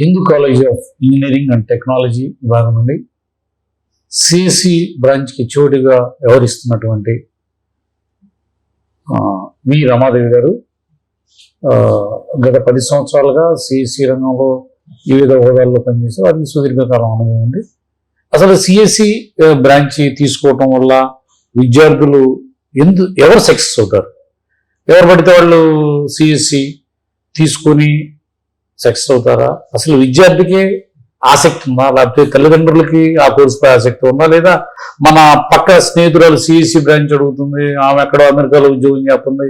Hindu college of engineering and technology విభాగం నుండి CSC బ్రాంచ్కి చోటుగా వ్యవహరిస్తున్నటువంటి వి రమాదేవి గారు గత 10 సంవత్సరాలుగా సిఎస్సి రంగంలో వివిధ హోదాల్లో పనిచేసి వారికి సుదీర్ఘకాలం అనుభవం ఉంది. అసలు సిఎస్సి బ్రాంచ్ తీసుకోవటం వల్ల విద్యార్థులు ఎవరు సక్సెస్ అవుతారు? ఎవరు పడితే వాళ్ళు సిఎస్సి తీసుకొని సక్సెస్ అవుతారా? అసలు విద్యార్థికి ఆసక్తి ఉందా, లేకపోతే తల్లిదండ్రులకి ఆ కోర్సుపై ఆసక్తి ఉందా, లేదా మన పక్క స్నేహితురాలు సిఎస్సి బ్రాంచ్ అడుగుతుంది, ఆమె ఎక్కడో అమెరికాలో ఉద్యోగం చేస్తుంది,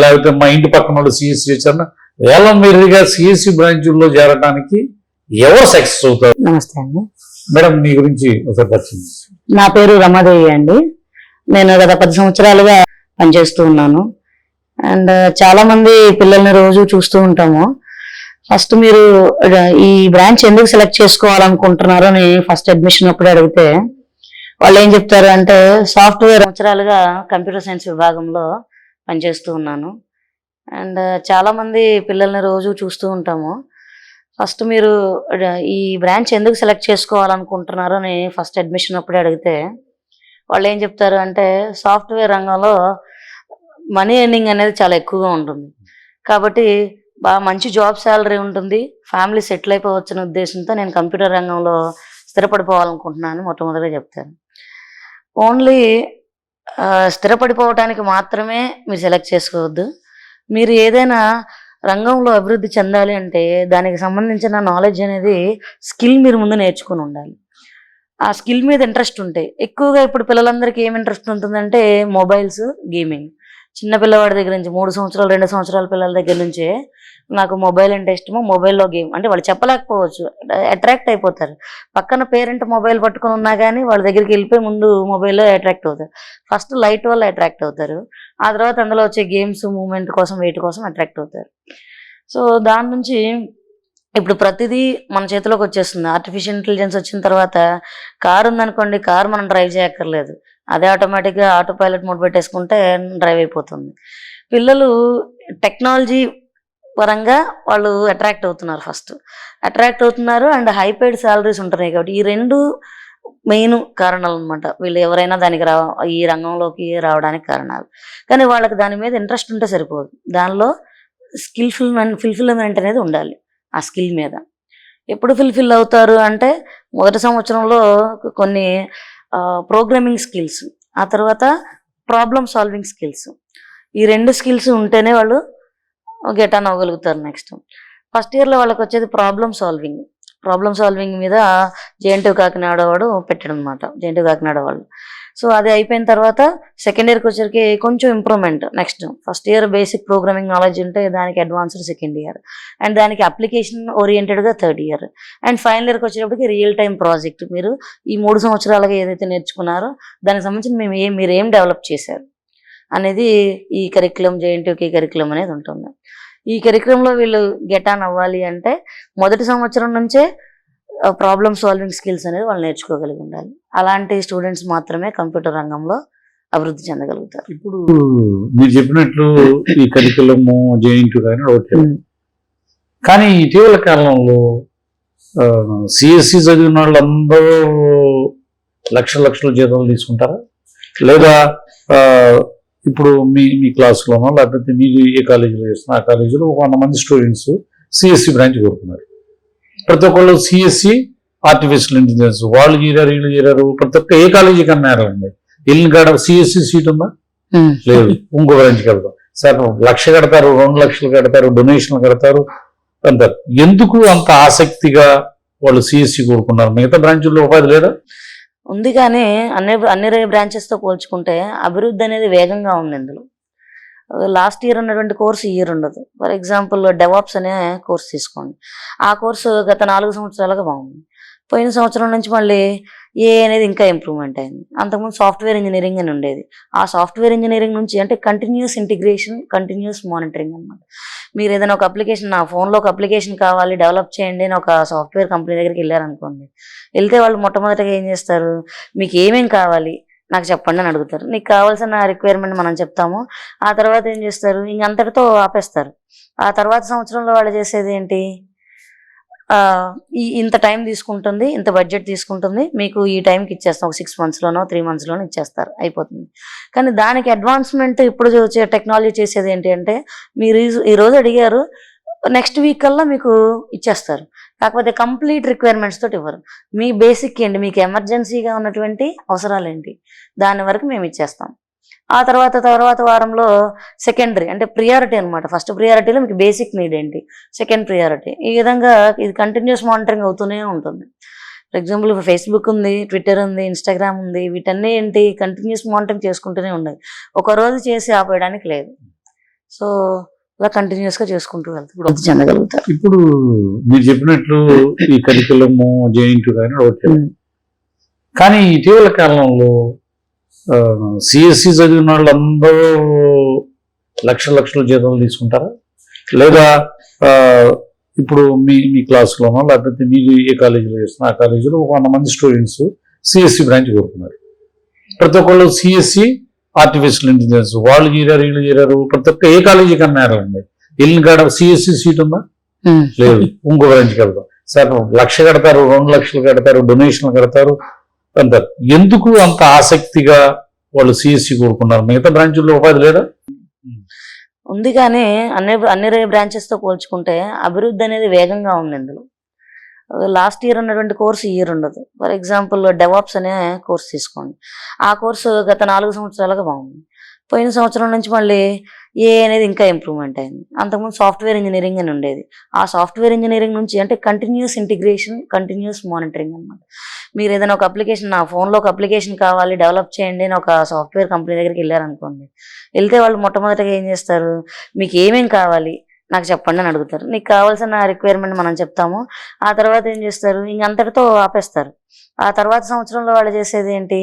లేకపోతే మా ఇంటి పక్కన వాళ్ళు సిఎస్సి చేశారు, వేళ మీరుగా సిఎస్సి బ్రాంచ్లో చేరడానికి ఎవరు సక్సెస్ అవుతారు? నమస్తే అండి మేడం, మీ గురించి ఒకసారి పరిచయం. నా పేరు రమాదేవి అండి. నేను గత 10 సంవత్సరాలుగా పనిచేస్తూ ఉన్నాను. అండ్ చాలా మంది పిల్లల్ని రోజు చూస్తూ ఉంటాము. ఫస్ట్ మీరు ఈ బ్రాంచ్ ఎందుకు సెలెక్ట్ చేసుకోవాలనుకుంటున్నారో అని ఫస్ట్ అడ్మిషన్ అప్పుడు అడిగితే వాళ్ళు ఏం చెప్తారు అంటే, సాఫ్ట్వేర్ సంవత్సరాలుగా కంప్యూటర్ సైన్స్ విభాగంలో పనిచేస్తూ ఉన్నాను. అండ్ చాలా మంది పిల్లల్ని రోజు చూస్తూ ఉంటాము. ఫస్ట్ మీరు ఈ బ్రాంచ్ ఎందుకు సెలెక్ట్ చేసుకోవాలనుకుంటున్నారో అని ఫస్ట్ అడ్మిషన్ అప్పుడే అడిగితే వాళ్ళు ఏం చెప్తారు అంటే, సాఫ్ట్వేర్ రంగంలో మనీ ఎర్నింగ్ అనేది చాలా ఎక్కువగా ఉంటుంది కాబట్టి బాగా మంచి జాబ్ శాలరీ ఉంటుంది, ఫ్యామిలీ సెటిల్ అయిపోవచ్చు అనే ఉద్దేశంతో నేను కంప్యూటర్ రంగంలో స్థిరపడిపోవాలనుకుంటున్నాను మొట్టమొదటిగా చెప్తాను. ఓన్లీ స్థిరపడిపోవటానికి మాత్రమే మీరు సెలెక్ట్ చేసుకోవద్దు. మీరు ఏదైనా రంగంలో అభివృద్ధి చెందాలి అంటే దానికి సంబంధించిన నాలెడ్జ్ అనేది స్కిల్ మీరు ముందు నేర్చుకుని ఉండాలి. ఆ స్కిల్ మీద ఇంట్రెస్ట్ ఉంటాయి. ఎక్కువగా ఇప్పుడు పిల్లలందరికీ ఏం ఇంట్రెస్ట్ ఉంటుందంటే మొబైల్స్, గేమింగ్. చిన్న పిల్లవాడి దగ్గర నుంచి 3 సంవత్సరాలు 2 సంవత్సరాల పిల్లల దగ్గర నుంచే నాకు మొబైల్ అంటే ఇష్టము, మొబైల్లో గేమ్ అంటే వాళ్ళు చెప్పలేకపోవచ్చు, అట్రాక్ట్ అయిపోతారు. పక్కన పేరెంట్ మొబైల్ పట్టుకొని ఉన్నా కానీ వాళ్ళ దగ్గరికి వెళ్ళిపోయి ముందు మొబైల్లో అట్రాక్ట్ అవుతారు. ఫస్ట్ లైట్ వల్ల అట్రాక్ట్ అవుతారు, ఆ తర్వాత అందులో వచ్చే గేమ్స్ మూమెంట్ కోసం వెయిట్ కోసం అట్రాక్ట్ అవుతారు. సో దాని నుంచి ఇప్పుడు ప్రతిదీ మన చేతిలోకి వచ్చేస్తుంది. ఆర్టిఫిషియల్ ఇంటెలిజెన్స్ వచ్చిన తర్వాత కారు ఉందనుకోండి, కారు మనం డ్రైవ్ చేయక్కర్లేదు, అదే ఆటోమేటిక్గా ఆటో పైలట్ మోడ్ పెట్టేసుకుంటే డ్రైవ్ అయిపోతుంది. పిల్లలు టెక్నాలజీ పరంగా వాళ్ళు అట్రాక్ట్ అవుతున్నారు, ఫస్ట్ అట్రాక్ట్ అవుతున్నారు. అండ్ హైపైడ్ శాలరీస్ ఉంటున్నాయి కాబట్టి ఈ 2 మెయిన్ కారణాలు అనమాట. వీళ్ళు ఎవరైనా దానికి ఈ రంగంలోకి రావడానికి కారణాలు. కానీ వాళ్ళకి దాని మీద ఇంట్రెస్ట్ ఉంటే సరిపోదు, దానిలో ఫుల్ఫిల్మెంట్ అనేది ఉండాలి. ఆ స్కిల్ మీద ఎప్పుడు ఫుల్ఫిల్ అవుతారు అంటే మొదటి సంవత్సరంలో కొన్ని ప్రోగ్రామింగ్ స్కిల్స్, ఆ తర్వాత ప్రాబ్లమ్ సాల్వింగ్ స్కిల్స్, ఈ 2 స్కిల్స్ ఉంటేనే వాళ్ళు గెట్ ఆన్ అవ్వగలుగుతారు. నెక్స్ట్ ఫస్ట్ ఇయర్లో వాళ్ళకి వచ్చేది ప్రాబ్లమ్ సాల్వింగ్ మీద జేఎన్టీయూ కాకినాడ వాడు పెట్టాడు అనమాట, జేఎన్టీయూ కాకినాడ వాళ్ళు. సో అది అయిపోయిన తర్వాత సెకండ్ ఇయర్కి వచ్చరికి కొంచెం improvement. Next first year basic programming knowledge ఉంటే దానికి అడ్వాన్స్డ్ సెకండ్ ఇయర్, అండ్ దానికి అప్లికేషన్ ఓరియంటెడ్గా థర్డ్ ఇయర్, అండ్ ఫైనల్ ఇయర్కి వచ్చేటప్పటికి రియల్ టైం ప్రాజెక్ట్. మీరు ఈ 3 సంవత్సరాలుగా ఏదైతే నేర్చుకున్నారో దానికి సంబంధించి మీరు ఏం డెవలప్ చేశారు అనేది ఈ కరిక్యులం, జేఎన్టీయూకి కరిక్యులం అనేది ఉంటుంది. ఈ కరిక్యులంలో వీళ్ళు గెట్ ఆన్ అవ్వాలి అంటే మొదటి సంవత్సరం నుంచే ప్రాబ్లమ్ సాల్వింగ్ స్కిల్స్ అనేది వాళ్ళు నేర్చుకోగలిగి ఉండాలి. అలాంటి స్టూడెంట్స్ మాత్రమే కంప్యూటర్ రంగంలో అభివృద్ధి చెందగలుగుతారు. ఇప్పుడు మీరు చెప్పినట్లు ఈ కరికులము జేఎన్టీయూ కానీ ఇటీవల కాలంలో సిఎస్సి చదివిన వాళ్ళందరూ లక్షల జీతాలు తీసుకుంటారా? లేదా ఇప్పుడు మీ క్లాస్లోనో లేకపోతే మీరు ఏ కాలేజీలో చేస్తున్నా ఆ కాలేజీలో 100 మంది స్టూడెంట్స్ సిఎస్సి బ్రాంచ్ కోరుకున్నారు. ప్రతి ఒక్కళ్ళు సిఎస్సి ఆర్టిఫిషియల్ ఇంటెలిజెన్స్ వాళ్ళు చేరారు, వీళ్ళు చేరారు. ప్రతి ఒక్క ఏ కాలేజీ కన్నా వెళ్ళిన కాడ సిఎస్సి సీట్ ఉందా? లేదు, ఇంకో బ్రాంచ్కి వెళ్తాం. సార్ 1,00,000 కడతారు, 2 లక్షలు కడతారు, డొనేషన్లు కడతారు అంటారు. ఎందుకు అంత ఆసక్తిగా వాళ్ళు సిఎస్సి కోరుకున్నారు? మిగతా బ్రాంచుల్లో ఉపాధి లేదా? ఉంది, కానీ అన్ని బ్రాంచెస్తో పోల్చుకుంటే అభివృద్ధి అనేది వేగంగా ఉంది. ఇందులో లాస్ట్ ఇయర్ ఉన్నటువంటి కోర్సు ఈ ఇయర్ ఉండదు. ఫర్ ఎగ్జాంపుల్ డెవాప్స్ అనే కోర్స్ తీసుకోండి, ఆ కోర్సు గత 4 సంవత్సరాలుగా బాగుంది. పోయిన సంవత్సరం నుంచి మళ్ళీ ఏ అనేది ఇంకా ఇంప్రూవ్మెంట్ అయింది. అంతకుముందు సాఫ్ట్వేర్ ఇంజనీరింగ్ అని ఉండేది. ఆ సాఫ్ట్వేర్ ఇంజనీరింగ్ నుంచి అంటే కంటిన్యూస్ ఇంటిగ్రేషన్, కంటిన్యూస్ మానిటరింగ్ అనమాట. మీరు ఏదైనా ఒక అప్లికేషన్, నా ఫోన్లో ఒక అప్లికేషన్ కావాలి డెవలప్ చేయండి అని ఒక సాఫ్ట్వేర్ కంపెనీ దగ్గరికి వెళ్ళారనుకోండి, వెళ్తే వాళ్ళు మొట్టమొదటిగా ఏం చేస్తారు, మీకు ఏమేం కావాలి నాకు చెప్పండి అని అడుగుతారు. నీకు కావాల్సిన రిక్వైర్మెంట్ మనం చెప్తాము, ఆ తర్వాత ఏం చేస్తారు, ఇంకంతటితో ఆపేస్తారు. ఆ తర్వాత సంవత్సరంలో వాళ్ళు చేసేది ఏంటి, ఇంత టైం తీసుకుంటుంది, ఇంత బడ్జెట్ తీసుకుంటుంది, మీకు ఈ టైంకి ఇచ్చేస్తాం, ఒక 6 monthsలోనో 3 monthsలోనో ఇచ్చేస్తారు, అయిపోతుంది. కానీ దానికి అడ్వాన్స్మెంట్ ఇప్పుడు టెక్నాలజీ చేసేది ఏంటి అంటే, మీరు ఈ రోజు అడిగారు, నెక్స్ట్ వీక్ కల్లా మీకు ఇచ్చేస్తారు. కాకపోతే కంప్లీట్ రిక్వైర్మెంట్స్ తోటి ఇవ్వరు. మీ బేసిక్ ఏంటి, మీకు ఎమర్జెన్సీగా ఉన్నటువంటి అవసరాలు ఏంటి, దాని వరకు మేము ఇచ్చేస్తాం. ఆ తర్వాత వారంలో సెకండరీ అంటే ప్రియారిటీ అనమాట. ఫస్ట్ ప్రియారిటీలో మీకు బేసిక్ నీడ్ ఏంటి, సెకండ్ ప్రియారిటీ, ఈ విధంగా ఇది కంటిన్యూస్ మానిటరింగ్ అవుతూనే ఉంటుంది. ఫర్ ఎగ్జాంపుల్ ఫేస్బుక్ ఉంది, ట్విట్టర్ ఉంది, ఇన్స్టాగ్రామ్ ఉంది, వీటన్నీ ఏంటి కంటిన్యూస్ మానిటరింగ్ చేసుకుంటూనే ఉండాలి. ఒక రోజు చేసి ఆపేయడానికి లేదు. సో ఇలా కంటిన్యూస్ గా చేసుకుంటూ వెళ్తాం, వృద్ధి చెందగలుగుతారు. ఇప్పుడు మీరు చెప్పినట్లు ఈ కరికులము జేఎన్టీ కానీ ఓకే, కానీ ఇటీవల కాలంలో సిఎస్సి చదివిన వాళ్ళందరూ లక్షల జీతాలు తీసుకుంటారా, లేదా ఇప్పుడు మీ క్లాస్లోనో లేకపోతే మీరు ఏ కాలేజీలో చేస్తున్నా ఆ కాలేజీలో 100 మంది స్టూడెంట్స్ సిఎస్సి బ్రాంచ్ కోరుకున్నారు. ప్రతి ఒక్కళ్ళు సిఎస్సి ఆర్టిఫిషియల్ ఇంటెలిజెన్స్ వాళ్ళు చేరారు, వీళ్ళు చేరారు, ప్రతి ఒక్క ఏ కాలేజీ కన్నా అండి వెళ్ళిన కాడ సిఎస్సి సీట్ ఉందా, లేదు, ఇంకో బ్రాంచ్కి వెళ్దాం సార్, 1,00,000 కడతారు, 2 లక్షలు కడతారు, డొనేషన్లు కడతారు అంటారు. ఎందుకు అంత ఆసక్తిగా వాళ్ళు సిఎస్సి కోరుకున్నారు? మిగతా బ్రాంచుల్లో ఉపాధి లేదా? ఉంది, కానీ అన్ని బ్రాంచెస్ తో పోల్చుకుంటే అభివృద్ధి అనేది వేగంగా ఉంది. ఇందులో లాస్ట్ ఇయర్ ఉన్నటువంటి కోర్సు ఈ ఇయర్ ఉండదు. ఫర్ ఎగ్జాంపుల్ డెవాప్స్ అనే కోర్స్ తీసుకోండి, ఆ కోర్సు గత 4 సంవత్సరాలుగా బాగుంది. పోయిన సంవత్సరం నుంచి మళ్ళీ ఏ అనేది ఇంకా ఇంప్రూవ్మెంట్ అయింది. అంతకుముందు సాఫ్ట్వేర్ ఇంజనీరింగ్ అని ఉండేది. ఆ సాఫ్ట్వేర్ ఇంజనీరింగ్ నుంచి అంటే కంటిన్యూస్ ఇంటిగ్రేషన్, కంటిన్యూస్ మానిటరింగ్ అనమాట. మీరు ఏదైనా ఒక అప్లికేషన్, నా ఫోన్లో ఒక అప్లికేషన్ కావాలి డెవలప్ చేయండి అని ఒక సాఫ్ట్వేర్ కంపెనీ దగ్గరికి వెళ్ళారనుకోండి, వెళ్తే వాళ్ళు మొట్టమొదటిగా ఏం చేస్తారు, మీకు ఏమేం కావాలి నాకు చెప్పండి అని అడుగుతారు. నీకు కావాల్సిన రిక్వైర్మెంట్ మనం చెప్తాము. ఆ తర్వాత ఏం చేస్తారు, ఇంకంతటితో ఆపేస్తారు. ఆ తర్వాత సంవత్సరంలో వాళ్ళు చేసేది ఏంటి,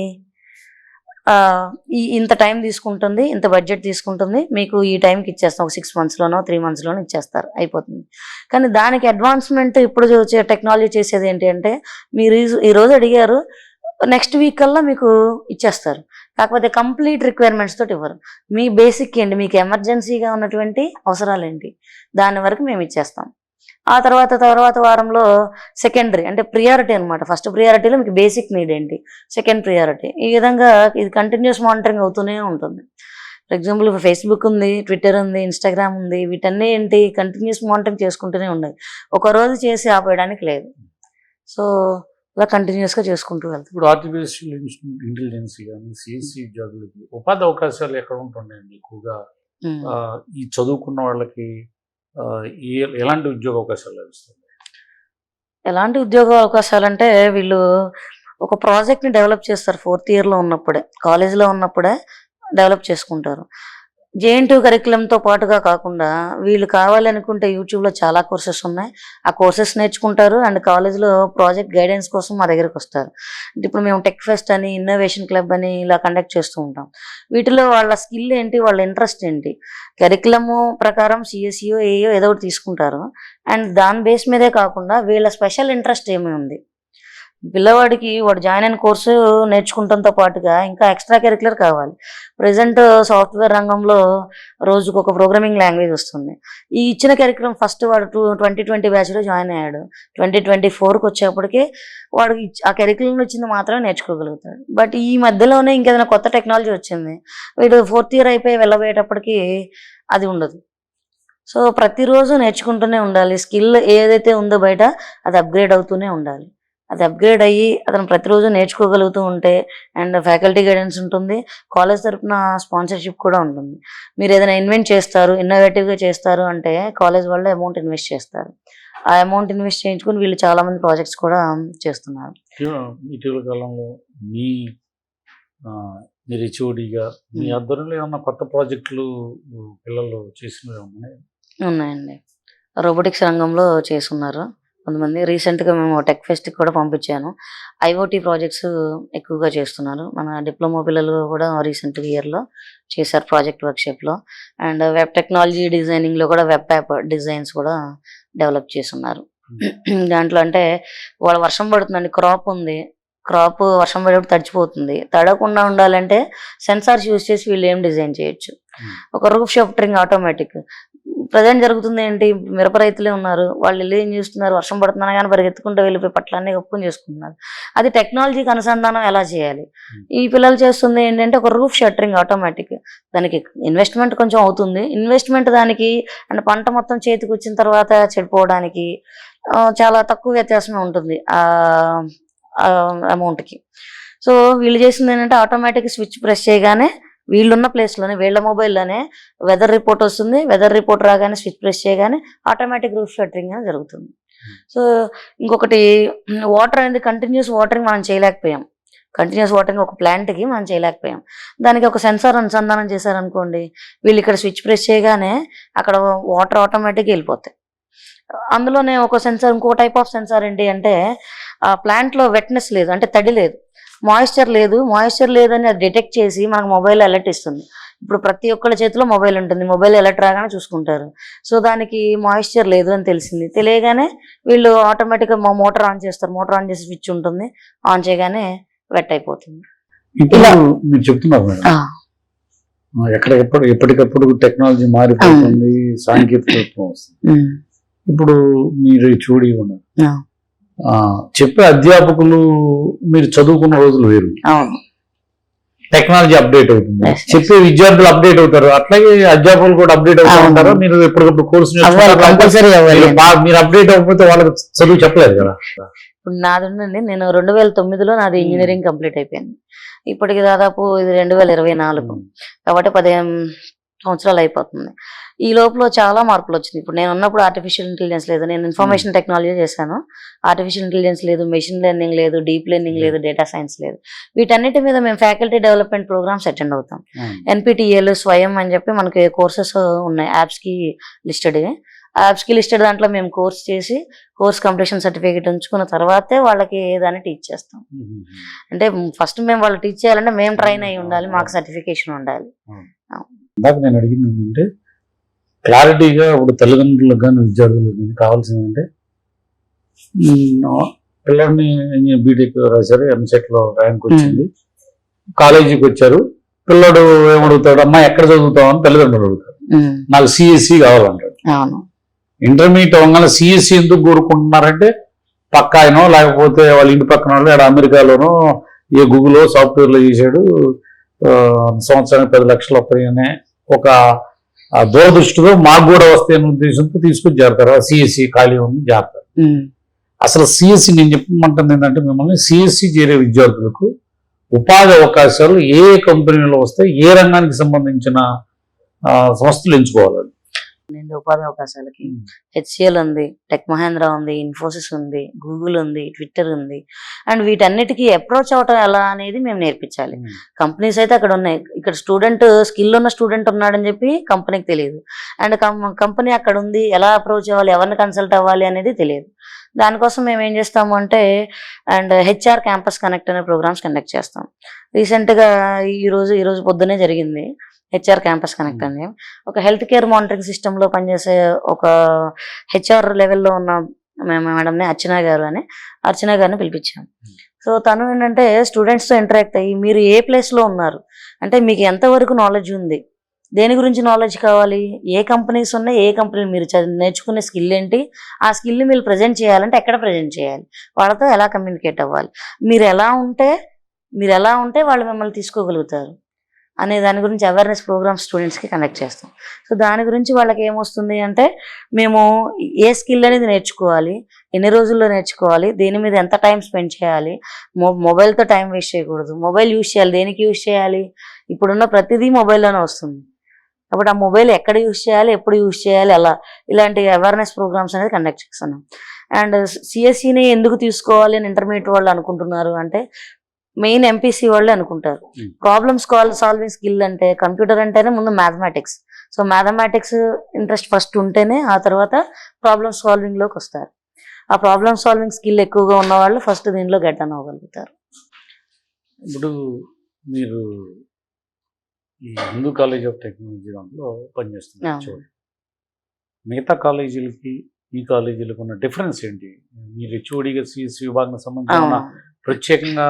ఇంత టైం తీసుకుంటుంది, ఇంత బడ్జెట్ తీసుకుంటుంది, మీకు ఈ టైంకి ఇచ్చేస్తాం, ఒక 6 monthsలోనో 3 monthsలోనో ఇచ్చేస్తారు, అయిపోతుంది. కానీ దానికి అడ్వాన్స్మెంట్ ఇప్పుడు టెక్నాలజీ చేసేది ఏంటి అంటే, మీరు ఈ రోజు అడిగారు, నెక్స్ట్ వీక్ కల్లా మీకు ఇచ్చేస్తారు. కాకపోతే కంప్లీట్ రిక్వైర్మెంట్స్ తోటి ఇవ్వరు. మీ బేసిక్ ఏంటి, మీకు ఎమర్జెన్సీగా ఉన్నటువంటి అవసరాలు ఏంటి, దాని వరకు మేము ఇచ్చేస్తాం. ఆ తర్వాత వారంలో సెకండరీ అంటే ప్రియారిటీ అనమాట. ఫస్ట్ ప్రియారిటీలో మీకు బేసిక్ నీడ్ ఏంటి, సెకండ్ ప్రియారిటీ, ఈ విధంగా ఇది కంటిన్యూస్ మానిటరింగ్ అవుతూనే ఉంటుంది. ఫర్ ఎగ్జాంపుల్ ఫేస్బుక్ ఉంది, ట్విట్టర్ ఉంది, ఇన్స్టాగ్రామ్ ఉంది, వీటన్నీ ఏంటి కంటిన్యూస్ మానిటరింగ్ చేసుకుంటూనే ఉండాలి. ఒక రోజు చేసి ఆపేయడానికి లేదు. సో ఇలా కంటిన్యూస్ గా చేసుకుంటూ వెళ్తాం. ఇప్పుడు ఆర్టిఫిషియల్ ఇంటెలిజెన్స్ కానీ సిఎస్సి ఉద్యోగులకి ఉపాధి అవకాశాలు ఎక్కడ ఉంటున్నాయండి ఎక్కువగా? ఈ చదువుకున్న వాళ్ళకి ఎలాంటి ఉద్యోగ అవకాశాలు లభిస్తుంది? ఎలాంటి ఉద్యోగ అవకాశాలు అంటే, వీళ్ళు ఒక ప్రాజెక్ట్ ని డెవలప్ చేస్తారు 4th yearలో ఉన్నప్పుడే, కాలేజీలో ఉన్నప్పుడే డెవలప్ చేసుకుంటారు. జేఎన్టీ కరికులంతో పాటుగా కాకుండా వీళ్ళు కావాలనుకుంటే యూట్యూబ్లో చాలా కోర్సెస్ ఉన్నాయి, ఆ కోర్సెస్ నేర్చుకుంటారు. అండ్ కాలేజ్లో ప్రాజెక్ట్ గైడెన్స్ కోసం మా దగ్గరికి వస్తారు. అంటే ఇప్పుడు మేము టెక్ ఫెస్ట్ అని, ఇన్నోవేషన్ క్లబ్ అని ఇలా కండక్ట్ చేస్తూ ఉంటాం. వీటిలో వాళ్ళ స్కిల్ ఏంటి, వాళ్ళ ఇంట్రెస్ట్ ఏంటి, కరికులము ప్రకారం సిఎస్సియో ఏయో ఏదో ఒకటి తీసుకుంటారు. అండ్ దాని బేస్ మీదే కాకుండా వీళ్ళ స్పెషల్ ఇంట్రెస్ట్ ఏమి ఉంది, పిల్లవాడికి వాడు జాయిన్ అయిన కోర్సు నేర్చుకుంటంతో పాటుగా ఇంకా ఎక్స్ట్రా కరికులర్ కావాలి. ప్రజెంట్ సాఫ్ట్వేర్ రంగంలో రోజుకు ఒక ప్రోగ్రామింగ్ లాంగ్వేజ్ వస్తుంది. ఈ ఇచ్చిన కరికులం ఫస్ట్ వాడు 2020 బ్యాచ్లో జాయిన్ అయ్యాడు, 2024కి వచ్చేప్పటికి వాడు ఆ కరికులం వచ్చింది మాత్రమే నేర్చుకోగలుగుతాడు. బట్ ఈ మధ్యలోనే ఇంకేదైనా కొత్త టెక్నాలజీ వచ్చింది, వీడు 4th year అయిపోయి వెళ్ళబోయేటప్పటికి అది ఉండదు. సో ప్రతిరోజు నేర్చుకుంటూనే ఉండాలి. స్కిల్ ఏదైతే ఉందో బయట అది అప్గ్రేడ్ అవుతూనే ఉండాలి. అది అప్గ్రేడ్ అయ్యి అతను ప్రతిరోజు నేర్చుకోగలుగుతూ ఉంటే, అండ్ ఫ్యాకల్టీ గైడెన్స్ ఉంటుంది, కాలేజ్ తరఫున స్పాన్సర్షిప్ కూడా ఉంటుంది. మీరు ఏదైనా ఇన్వెంట్ చేస్తారు, ఇన్నోవేటివ్గా చేస్తారు అంటే కాలేజ్ వాళ్ళు అమౌంట్ ఇన్వెస్ట్ చేస్తారు. ఆ అమౌంట్ ఇన్వెస్ట్ చేయించుకుని వీళ్ళు చాలా మంది ప్రాజెక్ట్స్ కూడా చేస్తున్నారు. ఇటీవల కాలంలో మీరు హెచ్ఓడిగా మీ ఆధ్వర్యంలో ఏమన్నా కొత్త ప్రాజెక్టులు పిల్లలు చేసినవి ఉన్నాయండి. రోబోటిక్స్ రంగంలో చేస్తున్నారు కొంతమంది. రీసెంట్గా మేము టెక్ ఫెస్ట్కి కూడా పంపించాను. ఐఓటీ ప్రాజెక్ట్స్ ఎక్కువగా చేస్తున్నారు. మన డిప్లొమా పిల్లలు కూడా రీసెంట్ ఇయర్లో చేశారు ప్రాజెక్ట్ వర్క్షాప్లో. అండ్ వెబ్ టెక్నాలజీ డిజైనింగ్లో కూడా వెబ్ యాప్ డిజైన్స్ కూడా డెవలప్ చేస్తున్నారు. దాంట్లో అంటే వాళ్ళ వర్షం పడుతుందండి, క్రాప్ ఉంది, క్రాప్ వర్షం పడేప్పుడు తడిచిపోతుంది, తడకుండా ఉండాలంటే సెన్సార్స్ యూజ్ చేసి వీళ్ళు ఏం డిజైన్ చేయొచ్చు. ఒక రూఫ్ షెల్టరింగ్ ఆటోమేటిక్, ప్రజెంట్ జరుగుతుంది ఏంటి, మిరప రైతులే ఉన్నారు, వాళ్ళు వెళ్ళి ఏం చేస్తున్నారు, వర్షం పడుతున్నా కానీ పరిగెత్తుకుంటూ వెళ్ళిపోయి పట్లన్నీ కప్పుకొని చేసుకుంటున్నారు. అది టెక్నాలజీకి అనుసంధానం ఎలా చేయాలి? ఈ పిల్లలు చేస్తుంది ఏంటంటే ఒక రూఫ్ షట్టరింగ్ ఆటోమేటిక్. దానికి ఇన్వెస్ట్మెంట్ కొంచెం అవుతుంది. ఇన్వెస్ట్మెంట్ దానికి అంటే పంట మొత్తం చేతికి వచ్చిన తర్వాత చెడిపోవడానికి చాలా తక్కువ వ్యత్యాసమే ఉంటుంది ఆ అమౌంట్కి. సో వీళ్ళు చేసింది ఏంటంటే ఆటోమేటిక్ స్విచ్ ప్రెస్ చేయగానే వీళ్ళున్న ప్లేస్లోనే వీళ్ళ మొబైల్లోనే వెదర్ రిపోర్ట్ వస్తుంది. వెదర్ రిపోర్ట్ రాగానే స్విచ్ ప్రెస్ చేయగానే ఆటోమేటిక్ రూఫ్ షట్టరింగ్ అనేది జరుగుతుంది. సో ఇంకొకటి, వాటర్ అనేది కంటిన్యూస్ వాటరింగ్ మనం చేయలేకపోయాం. కంటిన్యూస్ వాటరింగ్ ఒక ప్లాంట్కి మనం చేయలేకపోయాం. దానికి ఒక సెన్సార్ అనుసంధానం చేశారనుకోండి, వీళ్ళు ఇక్కడ స్విచ్ ప్రెస్ చేయగానే అక్కడ వాటర్ ఆటోమేటిక్గా వెళ్ళిపోతాయి. అందులోనే ఒక సెన్సార్, ఇంకో టైప్ ఆఫ్ సెన్సార్ ఏంటి అంటే ఆ ప్లాంట్లో వెట్నెస్ లేదు, అంటే తడి లేదు, మాయిశ్చర్ లేదని అది డిటెక్ట్ చేసి మనకు మొబైల్ అలర్ట్ ఇస్తుంది. ఇప్పుడు ప్రతి ఒక్కళ్ళ చేతిలో మొబైల్ ఉంటుంది, మొబైల్ అలర్ట్ రాగానే చూసుకుంటారు. సో దానికి మాయిశ్చర్ లేదు అని తెలిసింది. తెలియగానే వీళ్ళు ఆటోమేటిక్గా మోటార్ ఆన్ చేస్తారు. మోటార్ ఆన్ చేసి స్విచ్ ఉంటుంది, ఆన్ చేయగానే వెట్ అయిపోతుంది. ఇప్పుడు మీరు చెప్తున్నారు మేడం, ఎప్పటికప్పుడు టెక్నాలజీ మారిపోతుంది, సాంకేతికత్వం వస్తుంది. ఇప్పుడు మీరు చూడి ఉన్నారు, చెప్పే అధ్యాపకులు మీరు చదువుకున్న రోజులు వేరు, టెక్నాలజీ అప్డేట్ అవుతుంది, చెప్పే విద్యార్థులు అప్డేట్ అవుతారు, అట్లాగే అధ్యాపకులు కూడా అప్డేట్ అవుతూ ఉంటారు. మీరు ఎప్పటికప్పుడు కోర్సు మీరు అప్డేట్ అవ్వకపోతే వాళ్ళకి చదువు చెప్పలేదు కదా. ఇప్పుడు నాది ఉండండి, నేను 2009లో నాది ఇంజనీరింగ్ కంప్లీట్ అయిపోయింది. ఇప్పటికి దాదాపు ఇది 2024, కాబట్టి 15 సంవత్సరాలు అయిపోతుంది. ఈ లోపల చాలా మార్పులు వచ్చింది. ఇప్పుడు నేను ఉన్నప్పుడు ఆర్టిఫిషియల్ ఇంటెలిజెన్స్ లేదు, నేను ఇన్ఫర్మేషన్ టెక్నాలజీ చేశాను. ఆర్టిఫిషియల్ ఇంటెలిజెన్స్ లేదు, మెషిన్ లెర్నింగ్ లేదు, డీప్ లెర్నింగ్ లేదు, డేటా సైన్స్ లేదు. వీటన్నిటి మీద మేము ఫ్యాకల్టీ డెవలప్మెంట్ ప్రోగ్రామ్స్ అటెండ్ అవుతాం. NPTEL, స్వయం అని చెప్పి మనకి కోర్సెస్ ఉన్నాయి, యాప్స్కి లిస్టెడ్. యాప్స్కి లిస్టెడ్ దాంట్లో మేము కోర్స్ చేసి కోర్స్ కంప్లీషన్ సర్టిఫికేట్ ఉంచుకున్న తర్వాతే వాళ్ళకి ఏదైనా టీచ్ చేస్తాం. అంటే ఫస్ట్ మేము వాళ్ళు టీచ్ చేయాలంటే మేము ట్రైన్ అయ్యి ఉండాలి, మాకు సర్టిఫికేషన్ ఉండాలి. ఇందాక నేను అడిగింది ఏంటంటే క్లారిటీగా ఇప్పుడు తల్లిదండ్రులకు కానీ విద్యార్థులకు కానీ కావాల్సింది ఏంటంటే, పిల్లల్ని బీటెక్ రాశారు, ఎంసెట్లో ర్యాంక్ వచ్చింది, కాలేజీకి వచ్చారు, పిల్లడు ఏమడుగుతాడు, అమ్మా ఎక్కడ చదువుతావు అని తల్లిదండ్రులు అడుగుతారు. నాకు సిఎస్సి కావాలంటాడు. ఇంటర్మీడియట్ అవ్వగానే సిఎస్సి ఎందుకు కోరుకుంటున్నారంటే పక్క ఆయనో లేకపోతే వాళ్ళ ఇంటి పక్కన వాళ్ళు ఇక్కడ అమెరికాలోనో ఏ గూగుల్లో సాఫ్ట్వేర్లో చేశాడు, సంవత్సరానికి 10 లక్షలు వస్తాయనే ఒక దూరదృష్టితో మాకు కూడా వస్తాయనే ఉద్దేశంతో తీసుకొని చేరతారు. సిఎస్సి ఖాళీ ఉంది చేరతారు. అసలు సిఎస్సి నేను చెప్పమంటుంది ఏంటంటే, మిమ్మల్ని సిఎస్సి చేరే విద్యార్థులకు ఉపాధి అవకాశాలు ఏ కంపెనీలో వస్తాయి, ఏ రంగానికి సంబంధించిన సంస్థలు ఎంచుకోవాలి? ఉపాధి అవకాశాలకి HCL ఉంది, టెక్ మహేంద్ర ఉంది, ఇన్ఫోసిస్ ఉంది, గూగుల్ ఉంది, ట్విట్టర్ ఉంది. అండ్ వీటన్నిటికీ అప్రోచ్ అవటం ఎలా అనేది మేము నేర్పించాలి. కంపెనీస్ అయితే అక్కడ ఉన్నాయి, ఇక్కడ స్కిల్ ఉన్న స్టూడెంట్ ఉన్నాడని చెప్పి కంపెనీకి తెలియదు. అండ్ కంపెనీ అక్కడ ఉంది, ఎలా అప్రోచ్ అవ్వాలి, ఎవరిని కన్సల్ట్ అవ్వాలి అనేది తెలియదు. దానికోసం మేము ఏం చేస్తాము అంటే, అండ్ HR క్యాంపస్ కనెక్ట్ అనే ప్రోగ్రామ్స్ కండక్ట్ చేస్తాం. రీసెంట్గా ఈరోజు పొద్దునే జరిగింది HR క్యాంపస్ కనెక్ట్ అని. ఒక హెల్త్ కేర్ మానిటరింగ్ సిస్టంలో పనిచేసే ఒక HR లెవెల్లో ఉన్న మేడంని అర్చన గారిని పిలిపించాము. సో తను ఏంటంటే స్టూడెంట్స్తో ఇంటరాక్ట్ అయ్యి, మీరు ఏ ప్లేస్లో ఉన్నారు, అంటే మీకు ఎంతవరకు నాలెడ్జ్ ఉంది, దేని గురించి నాలెడ్జ్ కావాలి, ఏ కంపెనీస్ ఉన్నాయి, ఏ కంపెనీలు మీరు నేర్చుకునే స్కిల్ ఏంటి, ఆ స్కిల్ని మీరు ప్రజెంట్ చేయాలంటే ఎక్కడ ప్రజెంట్ చేయాలి, వాళ్ళతో ఎలా కమ్యూనికేట్ అవ్వాలి, మీరు ఎలా ఉంటే వాళ్ళు మిమ్మల్ని తీసుకోగలుగుతారు అనే దాని గురించి అవేర్నెస్ ప్రోగ్రామ్స్ స్టూడెంట్స్కి కండక్ట్ చేస్తాం. సో దాని గురించి వాళ్ళకి ఏమొస్తుంది అంటే, మేము ఏ స్కిల్ అనేది నేర్చుకోవాలి, ఎన్ని రోజుల్లో నేర్చుకోవాలి, దేని మీద ఎంత టైం స్పెండ్ చేయాలి, మొబైల్తో టైం వేస్ట్ చేయకూడదు, మొబైల్ యూజ్ చేయాలి, దేనికి యూజ్ చేయాలి, ఇప్పుడున్న ప్రతిదీ మొబైల్లోనే వస్తుంది కాబట్టి ఆ మొబైల్ ఎక్కడ యూజ్ చేయాలి, ఎప్పుడు యూజ్ చేయాలి, అలా ఇలాంటి అవేర్నెస్ ప్రోగ్రామ్స్ అనేది కండక్ట్ చేస్తున్నాం. అండ్ సిఎస్సిని ఎందుకు తీసుకోవాలి అని ఇంటర్మీడియట్ వాళ్ళు అనుకుంటున్నారు అంటే, మెయిన్ MPC వాళ్ళే అనుకుంటారు. ప్రాబ్లమ్స్ సాల్వింగ్ స్కిల్ అంటే కంప్యూటర్ అంటేనే ముందు mathematics. So mathematics interest first ఉంటేనే ఆ తర్వాత ప్రాబ్లమ్ సాల్వింగ్లోకి వస్తారు. ఆ ప్రాబ్లమ్ సాల్వింగ్ స్కిల్ ఎక్కువగా ఉన్న వాళ్ళు ఫస్ట్ దీనిలో గెట్ ఆన్ అవ్వగలుగుతారు. ఇప్పుడు మీరు ఈ హిందూ కాలేజ్ ఆఫ్ టెక్నాలజీ దాంట్లో పనిచేస్తున్నారు. మిగతా కాలేజీలకి ఈ కాలేజీలకు ఉన్న డిఫరెన్స్ ఏంటి? మీరు HODగా సిఎస్సి విభాగం సంబంధించిన ప్రత్యేకంగా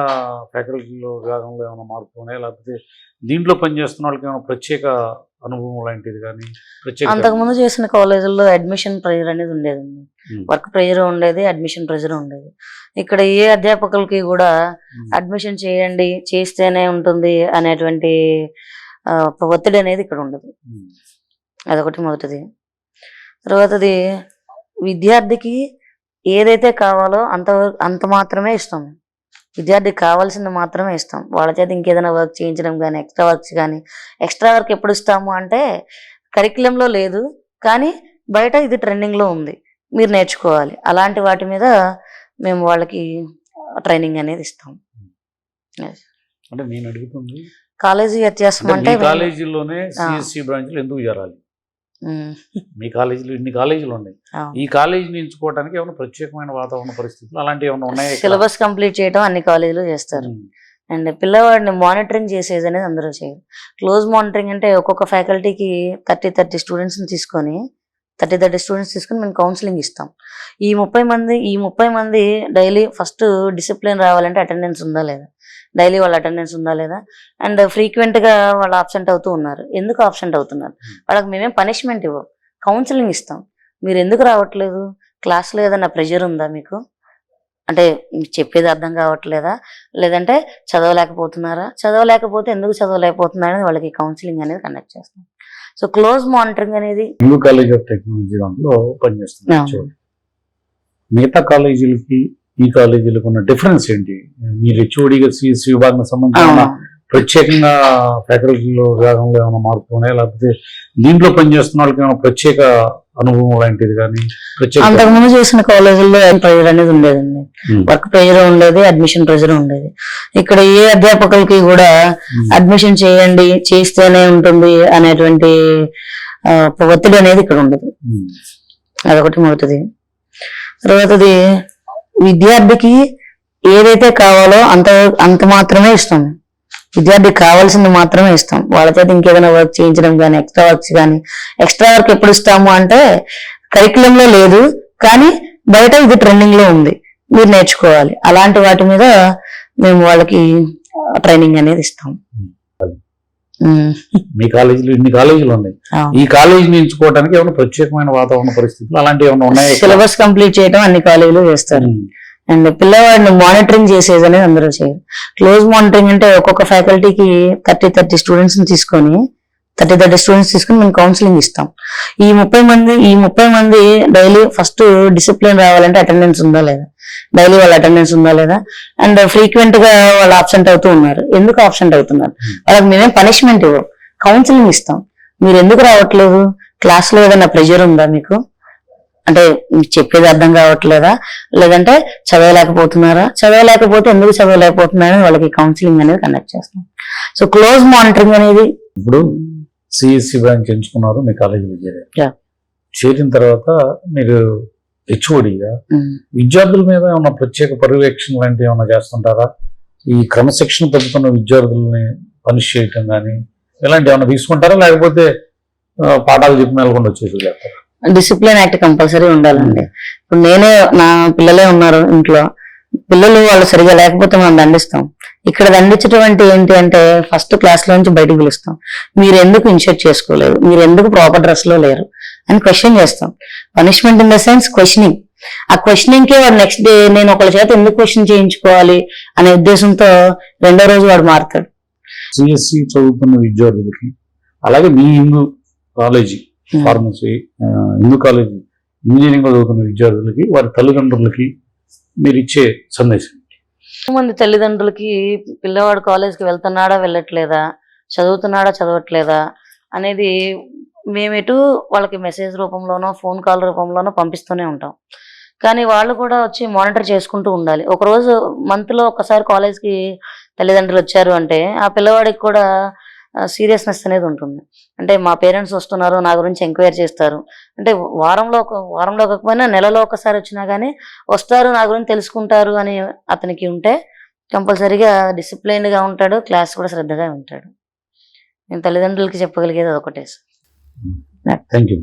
ఫ్యాకల్టీలో విభాగంలో ఏమైనా మార్పులు ఉన్నాయా, లేకపోతే దీంట్లో పనిచేస్తున్న వాళ్ళకి ఏమైనా ప్రత్యేక అనుభవం లాంటిది కానీ ప్రత్యేక అంతకుముందు చేసిన కాలేజీల్లో అడ్మిషన్ ప్రెజర్ అనేది ఉండేదండి. వర్క్ ప్రెజర్ ఉండేది, అడ్మిషన్ ప్రెజర్ ఉండేది. ఇక్కడ ఏ అధ్యాపకులకి కూడా అడ్మిషన్ చేయండి, చేస్తేనే ఉంటుంది అనేటువంటి ఒత్తిడి అనేది ఇక్కడ ఉండదు. అదొకటి మొదటిది. తర్వాతది విద్యార్థికి ఏదైతే కావాలో అంత మాత్రమే ఇస్తాం. విద్యార్థికి కావాల్సింది మాత్రమే ఇస్తాం. వాళ్ళ చేత ఇంకేదైనా వర్క్ చేయించడం కానీ, ఎక్స్ట్రా వర్క్స్ కానీ, ఎక్స్ట్రా వర్క్ ఎప్పుడు ఇస్తాము అంటే కరిక్యులంలో లేదు, కానీ బయట ఇది ట్రెండింగ్లో ఉంది, మీరు నేర్చుకోవాలి. అలాంటి వాటి మీద మేము వాళ్ళకి ట్రైనింగ్ అనేది ఇస్తాం. అంటే నేను అడుగుతుంది కాలేజీ వ్యత్యాసం అంటే కాలేజీలోనే సిఎస్సి బ్రాంచ్లు ఎందుకు చేరాలి? మీ కాలేజీలో ఇన్ని కాలేజీలు ఉన్నాయి, ఈ కాలేజీని ఎంచుకోవడానికి ఏమైనా ప్రత్యేకమైన వాతావరణ పరిస్థితులు అలాంటివి ఏమైనా ఉన్నాయా? సిలబస్ కంప్లీట్ చేయడం అన్ని కాలేజీలు చేస్తారు. అండ్ పిల్లవాడిని మానిటరింగ్ చేసేది అనేది అందరూ చేయరు. క్లోజ్ మానిటరింగ్ అంటే ఒక్కొక్క ఫ్యాకల్టీకి 30 స్టూడెంట్స్ని తీసుకొని 30 స్టూడెంట్స్ తీసుకొని మేము కౌన్సిలింగ్ ఇస్తాం. ఈ 30 మంది డైలీ ఫస్ట్ డిసిప్లిన్ రావాలంటే అటెండెన్స్ ఉందా లేదా, డైలీ వాళ్ళ అటెండెన్స్ ఉందా లేదా, అండ్ ఫ్రీక్వెంట్గా వాళ్ళు ఆబ్సెంట్ అవుతూ ఉన్నారు, ఎందుకు ఆబ్సెంట్ అవుతున్నారు, వాళ్ళకి మేమేం పనిష్మెంట్ ఇవ్వం, కౌన్సిలింగ్ ఇస్తాం. మీరు ఎందుకు రావట్లేదు, క్లాస్లో ఏదైనా ప్రెషర్ ఉందా మీకు, అంటే చెప్పేది అర్థం కావట్లేదా, లేదంటే చదవలేకపోతున్నారా, చదవలేకపోతే ఎందుకు చదవలేకపోతున్నారని వాళ్ళకి కౌన్సిలింగ్ అనేది కండక్ట్ చేస్తాం. సో క్లోజ్ మానిటరింగ్ అనేది న్యూ కాలేజ్ ఆఫ్ టెక్నాలజీ దాంట్లో పనిచేస్తుంది. మిగతా కాలేజీలకి ఈ కాలేజీలకు ఉన్న డిఫరెన్స్ ఏంటి? మీరు హెచ్ఓడిగా సిఎస్సి విభాగం సంబంధించిన ప్రత్యేకంగా ఫ్యాకల్టీలో విభాగంలో ఏమైనా మార్పులు ఉన్నాయా, లేకపోతే దీంట్లో పనిచేస్తున్న వాళ్ళకి ఏమైనా ప్రత్యేక అనుభవం లాంటిది కానీ ప్రత్యేక? అంతకుముందు చేసిన కాలేజీల్లో ప్రెజర్ అనేది ఉండేదండి. వర్క్ ప్రెజర్ ఉండేది, అడ్మిషన్ ప్రెజర్ ఉండేది. ఇక్కడ ఏ అధ్యాపకులకి కూడా అడ్మిషన్ చేయండి, చేస్తేనే ఉంటుంది అనేటువంటి ఒత్తిడి అనేది ఇక్కడ ఉండదు. అదొకటి మొదటిది. తర్వాతది విద్యార్థికి ఏదైతే కావాలో అంత మాత్రమే ఇస్తాం. విద్యార్థికి కావాల్సింది మాత్రమే ఇస్తాం. వాళ్ళ చేత ఇంకేదైనా వర్క్ చేయించడం కానీ, ఎక్స్ట్రా వర్క్స్ కానీ, ఎక్స్ట్రా వర్క్ ఎప్పుడు ఇస్తాము అంటే కరిక్యులంలో లేదు, కానీ బయట ఇది ట్రెండింగ్లో ఉంది, మీరు నేర్చుకోవాలి. అలాంటి వాటి మీద మేము వాళ్ళకి ట్రైనింగ్ అనేది ఇస్తాం. మీ కాలేజీలో ఇన్ని కాలేజీలు ఉన్నాయి, ఈ కాలేజీని ఎంచుకోవడానికి ఏమైనా ప్రత్యేకమైన వాతావరణ పరిస్థితులు అలాంటివి ఏమైనా ఉన్నాయా? సిలబస్ కంప్లీట్ చేయడం అన్ని కాలేజీలు చేస్తారు. అండ్ పిల్లవాడిని మానిటరింగ్ చేసేది అనేది అందరూ చేయరు. క్లోజ్ మానిటరింగ్ అంటే ఒక్కొక్క ఫ్యాకల్టీకి 30 స్టూడెంట్స్ని తీసుకొని 30 స్టూడెంట్స్ తీసుకొని మేము కౌన్సిలింగ్ ఇస్తాం. ఈ 30 మంది డైలీ ఫస్ట్ డిసిప్లిన్ రావాలంటే అటెండెన్స్ ఉందా లేదా, డైలీ వాళ్ళ అటెండెన్స్ ఉందా లేదా, అండ్ ఫ్రీక్వెంట్ గా వాళ్ళు ఆబ్సెంట్ అవుతూ ఉన్నారు, ఎందుకు ఆబ్సెంట్ అవుతున్నారు, వాళ్ళకి మేమేం పనిష్మెంట్ ఇవ్వం, కౌన్సిలింగ్ ఇస్తాం. మీరు ఎందుకు రావట్లేదు, క్లాస్లో ఏదైనా ప్రెషర్ ఉందా మీకు, అంటే చెప్పేది అర్థం కావట్లేదా, లేదంటే చదవలేకపోతున్నారా, చదవలేకపోతే ఎందుకు చదవలేకపోతున్నారని వాళ్ళకి కౌన్సిలింగ్ అనేది కండక్ట్ చేస్తాం. సో క్లోజ్ మానిటరింగ్ అనేది ఇప్పుడు సిఎస్సి బ్రాంచ్ ఎంచుకున్నారు, మీ కాలేజీలో చేరారు. చేరిన తర్వాత మీరు హెచ్ఓడిగా విద్యార్థుల మీద ఏమన్నా ప్రత్యేక పర్యవేక్షణ లాంటివి ఏమన్నా చేస్తుంటారా? ఈ క్రమశిక్షణ తగ్గుతున్న విద్యార్థుల్ని పనిష్ చేయటం కానీ ఇలాంటి ఏమన్నా తీసుకుంటారా, లేకపోతే పాఠాలు చెప్పిన వెళ్ళకుండా వచ్చేసి చేస్తారా? డిసిప్లిన్ యాక్ట్ కంపల్సరీ ఉండాలండి. ఇప్పుడు నా పిల్లలే ఉన్నారు ఇంట్లో, పిల్లలు వాళ్ళు సరిగా లేకపోతే మనం దండిస్తాం. ఇక్కడ దండించడం అంటే ఏంటి అంటే ఫస్ట్ క్లాస్ లో నుంచి బయటకు పిలుస్తాం, మీరు ఎందుకు ఇన్షర్ట్ చేసుకోలేదు, మీరు ఎందుకు ప్రాపర్ డ్రెస్ లో లేరు అని క్వశ్చన్ చేస్తాం. Punishment in the sense questioning. ఆ క్వశ్చనింగ్ కి వాడు నెక్స్ట్ డే నేను ఒకళ్ళ చేత ఎందుకు క్వశ్చన్ చేయించుకోవాలి అనే ఉద్దేశంతో రెండో రోజు వాడు మారుతాడు. సిఎస్సి చదువుతున్న విద్యార్థులకి, అలాగే మీ Hindu college pharmacy, Hindu college engineering చదువుతున్న విద్యార్థులకి, వారి తల్లిదండ్రులకి మీరు ఇచ్చే సందేశం? మంది తల్లిదండ్రులకి పిల్లవాడు కాలేజ్కి వెళ్తున్నాడా వెళ్ళట్లేదా, చదువుతున్నాడా చదవట్లేదా అనేది మేము ఎటు వాళ్ళకి మెసేజ్ రూపంలోనో ఫోన్ కాల్ రూపంలోనో పంపిస్తూనే ఉంటాం. కానీ వాళ్ళు కూడా వచ్చి మానిటర్ చేసుకుంటూ ఉండాలి. ఒకరోజు మంత్లో ఒకసారి కాలేజ్కి తల్లిదండ్రులు వచ్చారు అంటే ఆ పిల్లవాడికి కూడా సీరియస్నెస్ అనేది ఉంటుంది. అంటే మా పేరెంట్స్ వస్తున్నారు, నా గురించి ఎంక్వైరీ చేస్తారు, అంటే వారంలో కాకపోయినా నెలలో ఒకసారి వచ్చినా కానీ వస్తారు, నా గురించి తెలుసుకుంటారు అని అతనికి ఉంటే కంపల్సరీగా డిసిప్లైన్డ్గా ఉంటాడు, క్లాస్ కూడా శ్రద్ధగా ఉంటాడు. నేను తల్లిదండ్రులకి చెప్పగలిగేది అదొకటే. Thank you.